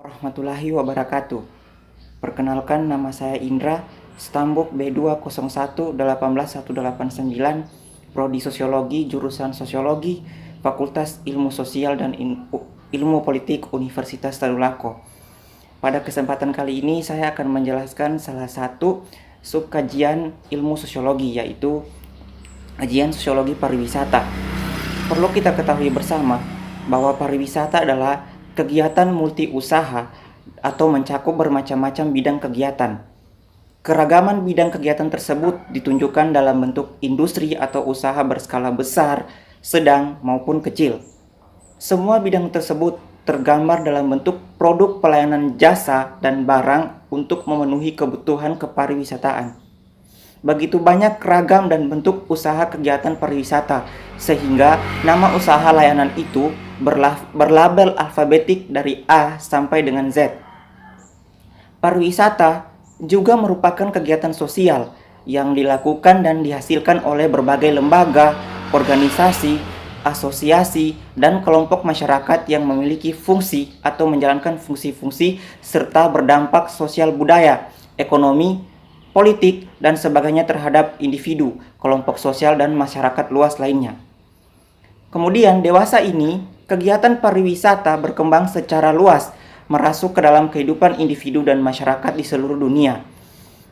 Warahmatullahi wabarakatuh. Perkenalkan, nama saya Indra, Stambuk B201-18189, Prodi Sosiologi, jurusan Sosiologi, Fakultas Ilmu Sosial dan Ilmu Politik Universitas Tadulako. Pada kesempatan kali ini saya akan menjelaskan salah satu subkajian ilmu sosiologi, yaitu kajian sosiologi pariwisata. Perlu kita ketahui bersama bahwa pariwisata adalah kegiatan multi usaha atau mencakup bermacam-macam bidang kegiatan. Keragaman bidang kegiatan tersebut ditunjukkan dalam bentuk industri atau usaha berskala besar, sedang maupun kecil. Semua bidang tersebut tergambar dalam bentuk produk pelayanan jasa dan barang untuk memenuhi kebutuhan kepariwisataan. Begitu banyak ragam dan bentuk usaha kegiatan pariwisata, sehingga nama usaha layanan itu berlabel alfabetik dari A sampai dengan Z. Pariwisata juga merupakan kegiatan sosial yang dilakukan dan dihasilkan oleh berbagai lembaga, organisasi, asosiasi, dan kelompok masyarakat yang memiliki fungsi atau menjalankan fungsi-fungsi serta berdampak sosial budaya, ekonomi, politik, dan sebagainya terhadap individu, kelompok sosial, dan masyarakat luas lainnya. Kemudian dewasa ini, kegiatan pariwisata berkembang secara luas, merasuk ke dalam kehidupan individu dan masyarakat di seluruh dunia.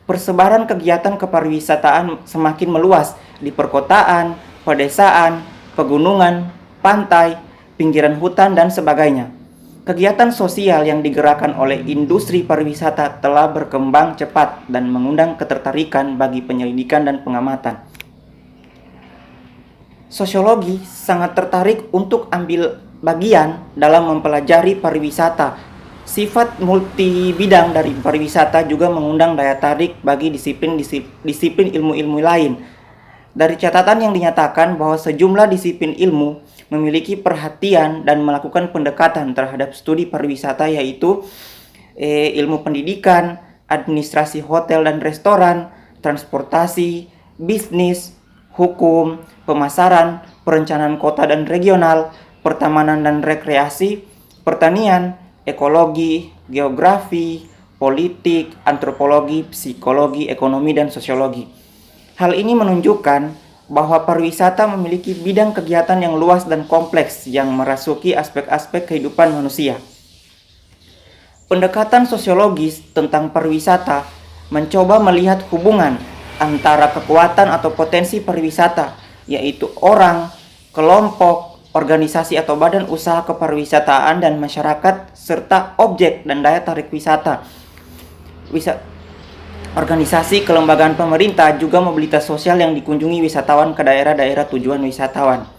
Persebaran kegiatan kepariwisataan semakin meluas di perkotaan, pedesaan, pegunungan, pantai, pinggiran hutan, dan sebagainya. Kegiatan sosial yang digerakkan oleh industri pariwisata telah berkembang cepat dan mengundang ketertarikan bagi penyelidikan dan pengamatan. Sosiologi sangat tertarik untuk ambil bagian dalam mempelajari pariwisata. Sifat multi bidang dari pariwisata juga mengundang daya tarik bagi disiplin ilmu-ilmu lain. Dari catatan yang dinyatakan bahwa sejumlah disiplin ilmu memiliki perhatian dan melakukan pendekatan terhadap studi pariwisata, yaitu ilmu pendidikan, administrasi hotel dan restoran, transportasi, bisnis, hukum, pemasaran, perencanaan kota dan regional, pertamanan dan rekreasi, pertanian, ekologi, geografi, politik, antropologi, psikologi, ekonomi, dan sosiologi. Hal ini menunjukkan bahwa pariwisata memiliki bidang kegiatan yang luas dan kompleks yang merasuki aspek-aspek kehidupan manusia. Pendekatan sosiologis tentang pariwisata mencoba melihat hubungan antara kekuatan atau potensi pariwisata, yaitu orang, kelompok, organisasi atau badan usaha kepariwisataan dan masyarakat, serta objek dan daya tarik wisata. Organisasi kelembagaan pemerintah juga mobilitas sosial yang dikunjungi wisatawan ke daerah-daerah tujuan wisatawan.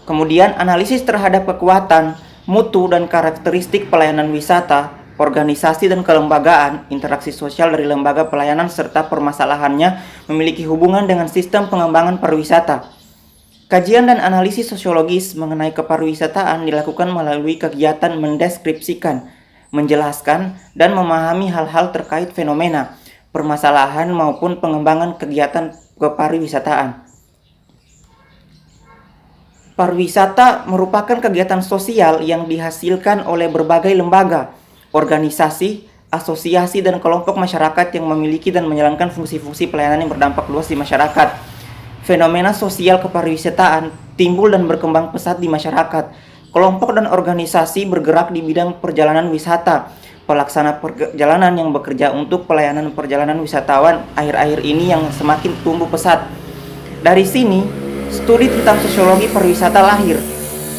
Kemudian analisis terhadap kekuatan, mutu, dan karakteristik pelayanan wisata, organisasi dan kelembagaan, interaksi sosial dari lembaga pelayanan serta permasalahannya memiliki hubungan dengan sistem pengembangan pariwisata. Kajian dan analisis sosiologis mengenai kepariwisataan dilakukan melalui kegiatan mendeskripsikan, menjelaskan, dan memahami hal-hal terkait fenomena, permasalahan maupun pengembangan kegiatan kepariwisataan. Pariwisata merupakan kegiatan sosial yang dihasilkan oleh berbagai lembaga, organisasi, asosiasi, dan kelompok masyarakat yang memiliki dan menjalankan fungsi-fungsi pelayanan yang berdampak luas di masyarakat. Fenomena sosial kepariwisataan timbul dan berkembang pesat di masyarakat. Kelompok dan organisasi bergerak di bidang perjalanan wisata. Pelaksana perjalanan yang bekerja untuk pelayanan perjalanan wisatawan akhir-akhir ini yang semakin tumbuh pesat. Dari sini, studi tentang sosiologi pariwisata lahir.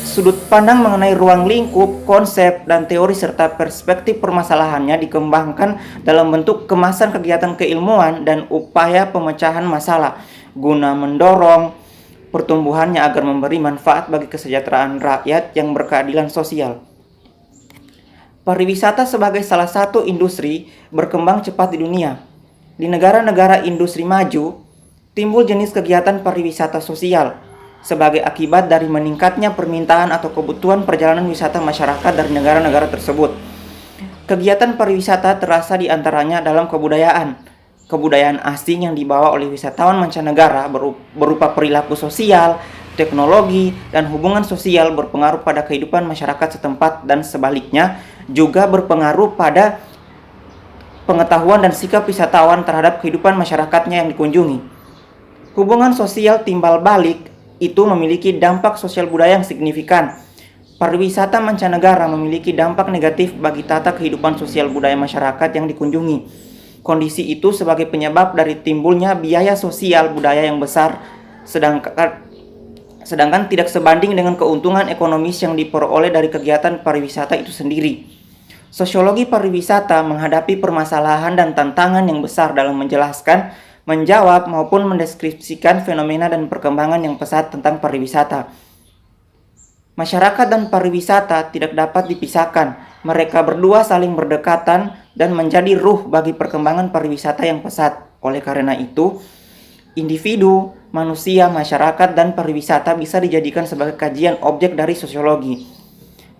Sudut pandang mengenai ruang lingkup, konsep, dan teori serta perspektif permasalahannya dikembangkan dalam bentuk kemasan kegiatan keilmuan dan upaya pemecahan masalah guna mendorong pertumbuhannya agar memberi manfaat bagi kesejahteraan rakyat yang berkeadilan sosial. Pariwisata sebagai salah satu industri berkembang cepat di dunia. Di negara-negara industri maju, timbul jenis kegiatan pariwisata sosial sebagai akibat dari meningkatnya permintaan atau kebutuhan perjalanan wisata masyarakat dari negara-negara tersebut. Kegiatan pariwisata terasa di antaranya dalam kebudayaan asing yang dibawa oleh wisatawan mancanegara berupa perilaku sosial, teknologi, dan hubungan sosial berpengaruh pada kehidupan masyarakat setempat, dan sebaliknya juga berpengaruh pada pengetahuan dan sikap wisatawan terhadap kehidupan masyarakatnya yang dikunjungi. Hubungan sosial timbal balik itu memiliki dampak sosial budaya yang signifikan. Pariwisata mancanegara memiliki dampak negatif bagi tata kehidupan sosial budaya masyarakat yang dikunjungi. Kondisi itu sebagai penyebab dari timbulnya biaya sosial budaya yang besar, sedangkan tidak sebanding dengan keuntungan ekonomis yang diperoleh dari kegiatan pariwisata itu sendiri. Sosiologi pariwisata menghadapi permasalahan dan tantangan yang besar dalam menjelaskan, menjawab, maupun mendeskripsikan fenomena dan perkembangan yang pesat tentang pariwisata. Masyarakat dan pariwisata tidak dapat dipisahkan. Mereka berdua saling berdekatan dan menjadi ruh bagi perkembangan pariwisata yang pesat. Oleh karena itu, individu, manusia, masyarakat, dan pariwisata bisa dijadikan sebagai kajian objek dari sosiologi.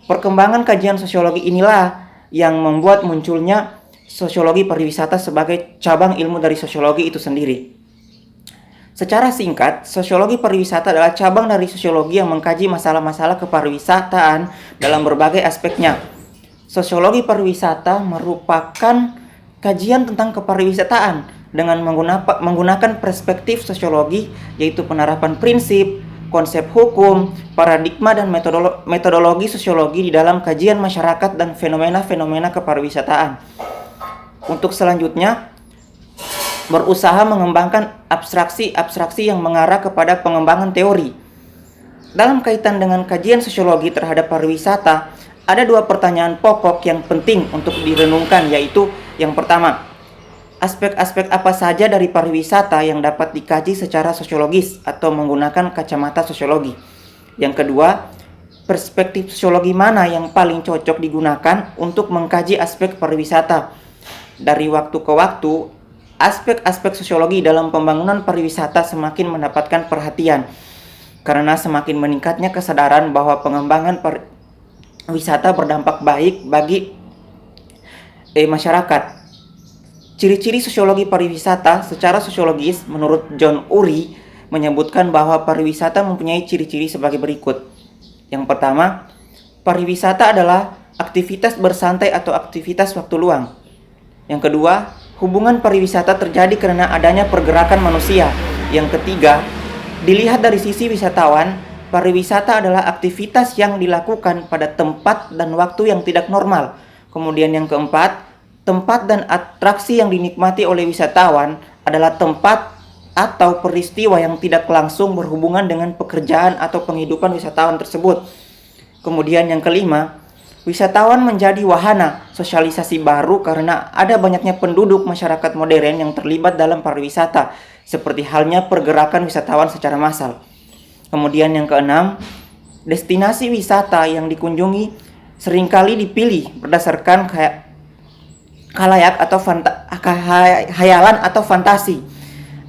Perkembangan kajian sosiologi inilah yang membuat munculnya sosiologi pariwisata sebagai cabang ilmu dari sosiologi itu sendiri. Secara singkat, sosiologi pariwisata adalah cabang dari sosiologi yang mengkaji masalah-masalah kepariwisataan dalam berbagai aspeknya. Sosiologi pariwisata merupakan kajian tentang kepariwisataan dengan menggunakan perspektif sosiologi, yaitu penerapan prinsip, konsep hukum, paradigma, dan metodologi sosiologi di dalam kajian masyarakat dan fenomena-fenomena kepariwisataan. Untuk selanjutnya, berusaha mengembangkan abstraksi-abstraksi yang mengarah kepada pengembangan teori. Dalam kaitan dengan kajian sosiologi terhadap pariwisata, ada dua pertanyaan pokok yang penting untuk direnungkan, yaitu yang pertama, aspek-aspek apa saja dari pariwisata yang dapat dikaji secara sosiologis atau menggunakan kacamata sosiologi. Yang kedua, perspektif sosiologi mana yang paling cocok digunakan untuk mengkaji aspek pariwisata. Dari waktu ke waktu, aspek-aspek sosiologi dalam pembangunan pariwisata semakin mendapatkan perhatian karena semakin meningkatnya kesadaran bahwa pengembangan pariwisata berdampak baik bagi masyarakat. Ciri-ciri sosiologi pariwisata secara sosiologis menurut John Ury menyebutkan bahwa pariwisata mempunyai ciri-ciri sebagai berikut. Yang pertama, pariwisata adalah aktivitas bersantai atau aktivitas waktu luang. Yang kedua, hubungan pariwisata terjadi karena adanya pergerakan manusia. Yang ketiga, dilihat dari sisi wisatawan, pariwisata adalah aktivitas yang dilakukan pada tempat dan waktu yang tidak normal. Kemudian yang keempat, tempat dan atraksi yang dinikmati oleh wisatawan adalah tempat atau peristiwa yang tidak langsung berhubungan dengan pekerjaan atau penghidupan wisatawan tersebut. Kemudian yang kelima, wisatawan menjadi wahana sosialisasi baru karena ada banyaknya penduduk masyarakat modern yang terlibat dalam pariwisata, seperti halnya pergerakan wisatawan secara massal. Kemudian yang keenam, destinasi wisata yang dikunjungi seringkali dipilih berdasarkan khalayak atau khayalan atau fantasi,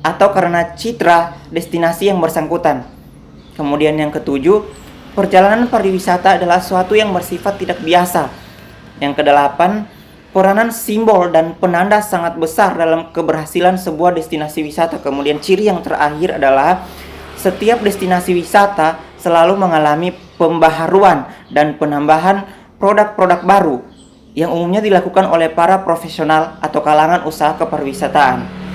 atau karena citra destinasi yang bersangkutan. Kemudian yang ketujuh, perjalanan pariwisata adalah suatu yang bersifat tidak biasa. Yang kedelapan, peranan simbol dan penanda sangat besar dalam keberhasilan sebuah destinasi wisata. Kemudian ciri yang terakhir adalah setiap destinasi wisata selalu mengalami pembaharuan dan penambahan produk-produk baru yang umumnya dilakukan oleh para profesional atau kalangan usaha kepariwisataan.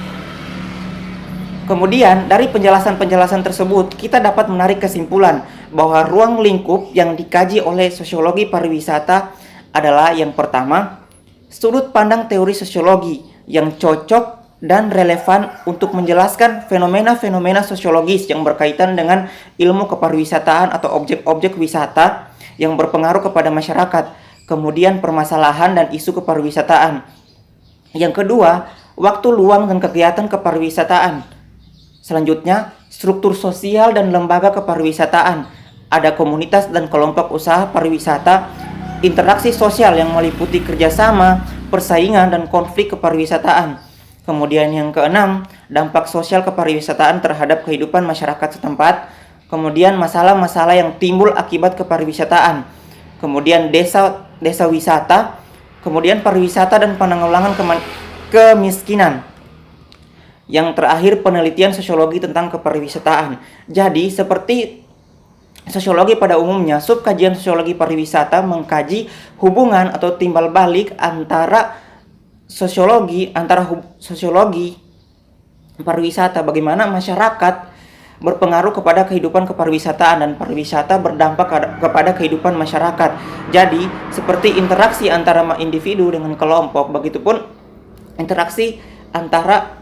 Kemudian dari penjelasan-penjelasan tersebut kita dapat menarik kesimpulan bahwa ruang lingkup yang dikaji oleh sosiologi pariwisata adalah yang pertama, sudut pandang teori sosiologi yang cocok dan relevan untuk menjelaskan fenomena-fenomena sosiologis yang berkaitan dengan ilmu kepariwisataan atau objek-objek wisata yang berpengaruh kepada masyarakat. Kemudian permasalahan dan isu kepariwisataan. Yang kedua, waktu luang dan kegiatan kepariwisataan. Selanjutnya, struktur sosial dan lembaga kepariwisataan. Ada komunitas dan kelompok usaha pariwisata, interaksi sosial yang meliputi kerjasama, persaingan, dan konflik kepariwisataan. Kemudian yang keenam, dampak sosial kepariwisataan terhadap kehidupan masyarakat setempat. Kemudian masalah-masalah yang timbul akibat kepariwisataan. Kemudian desa wisata, kemudian pariwisata dan penanggulangan kemiskinan. Yang terakhir, penelitian sosiologi tentang kepariwisataan. Jadi seperti Sosiologi pada umumnya, subkajian sosiologi pariwisata mengkaji hubungan atau timbal balik antara sosiologi pariwisata, bagaimana masyarakat berpengaruh kepada kehidupan kepariwisataan dan pariwisata berdampak kepada kehidupan masyarakat. Jadi, seperti interaksi antara individu dengan kelompok, begitupun interaksi antara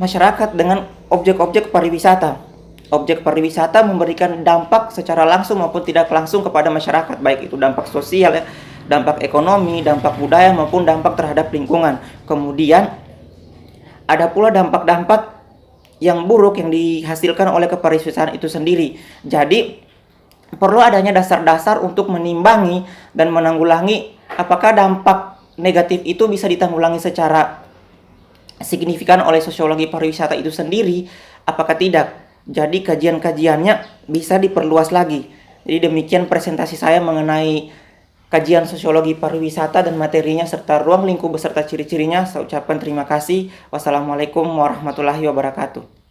masyarakat dengan objek-objek pariwisata. Objek pariwisata memberikan dampak secara langsung maupun tidak langsung kepada masyarakat, baik itu dampak sosial, ya, dampak ekonomi, dampak budaya maupun dampak terhadap lingkungan. Kemudian ada pula dampak-dampak yang buruk yang dihasilkan oleh kepariwisataan itu sendiri. Jadi perlu adanya dasar-dasar untuk menimbangi dan menanggulangi apakah dampak negatif itu bisa ditanggulangi secara signifikan oleh sosiologi pariwisata itu sendiri, apakah tidak. Jadi kajian-kajiannya bisa diperluas lagi. Jadi demikian presentasi saya mengenai kajian sosiologi pariwisata dan materinya serta ruang lingkup beserta ciri-cirinya. Saya ucapkan terima kasih. Wassalamualaikum warahmatullahi wabarakatuh.